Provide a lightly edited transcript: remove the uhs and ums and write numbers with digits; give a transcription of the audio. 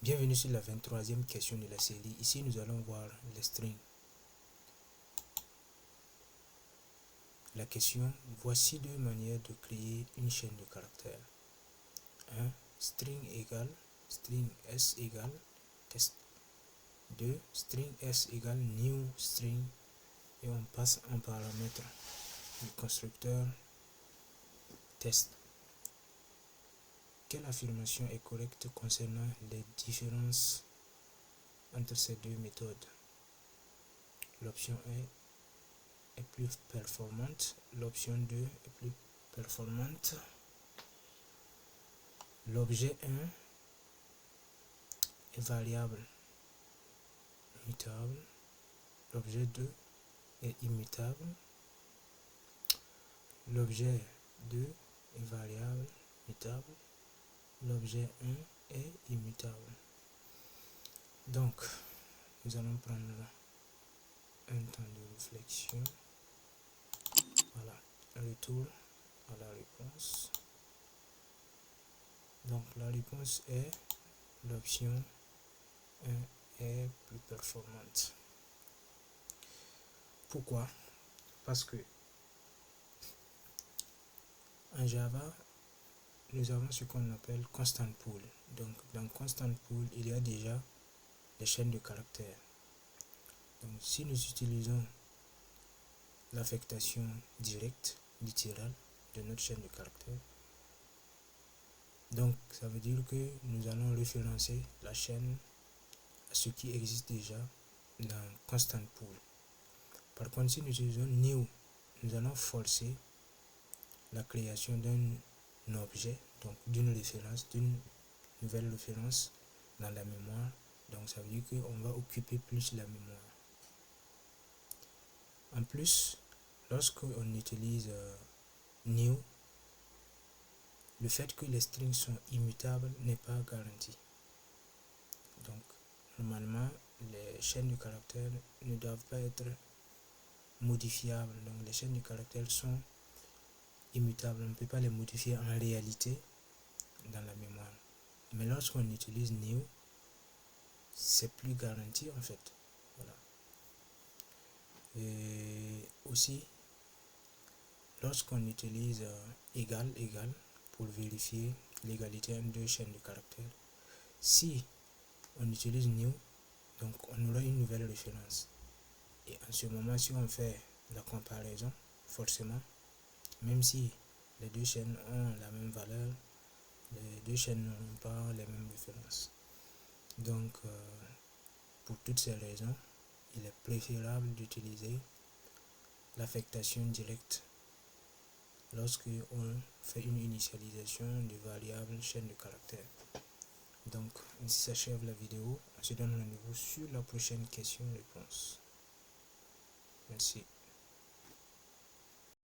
Bienvenue sur la 23e question de la série. Ici, nous allons voir les strings. La question, voici deux manières de créer une chaîne de caractères. 1. String s égale test. 2. String s égale new string et on passe en paramètre du constructeur test. Quelle affirmation est correcte concernant les différences entre ces deux méthodes? L'option 1 est plus performante, l'option 2 est plus performante. L'objet 1 est variable, mutable. L'objet 2 est immutable. L'objet 2 est variable, mutable. L'objet 1 est immutable. Donc, nous allons prendre un temps de réflexion. Voilà, retour à la réponse. Donc, la réponse est l'option 1 est plus performante. Pourquoi? Parce que en Java, nous avons ce qu'on appelle constant pool. Donc, dans constant pool, il y a déjà les chaînes de caractères. Donc, si nous utilisons l'affectation directe, littérale de notre chaîne de caractères, donc ça veut dire que nous allons référencer la chaîne à ce qui existe déjà dans constant pool. Par contre, si nous utilisons new, nous allons forcer la création d'un objet, donc d'une référence, d'une nouvelle référence dans la mémoire. Donc ça veut dire qu'on va occuper plus la mémoire. En plus, lorsqu'on utilise new, le fait que les strings sont immutables n'est pas garanti. Donc normalement, les chaînes de caractères ne doivent pas être modifiables. Donc les chaînes de caractères sont immutables. On ne peut pas les modifier en réalité dans la mémoire. Mais lorsqu'on utilise new, c'est plus garanti en fait. Voilà. Et aussi, lorsqu'on utilise égal pour vérifier l'égalité entre deux chaînes de caractères, si on utilise new, donc on aura une nouvelle référence. Et en ce moment, si on fait la comparaison, forcément, même si les deux chaînes ont la même valeur, les deux chaînes n'auront pas les mêmes références. Donc, pour toutes ces raisons, il est préférable d'utiliser l'affectation directe lorsqu'on fait une initialisation de variables chaîne de caractères. Donc, ainsi s'achève la vidéo. On se donne rendez-vous sur la prochaine question-réponse. Merci.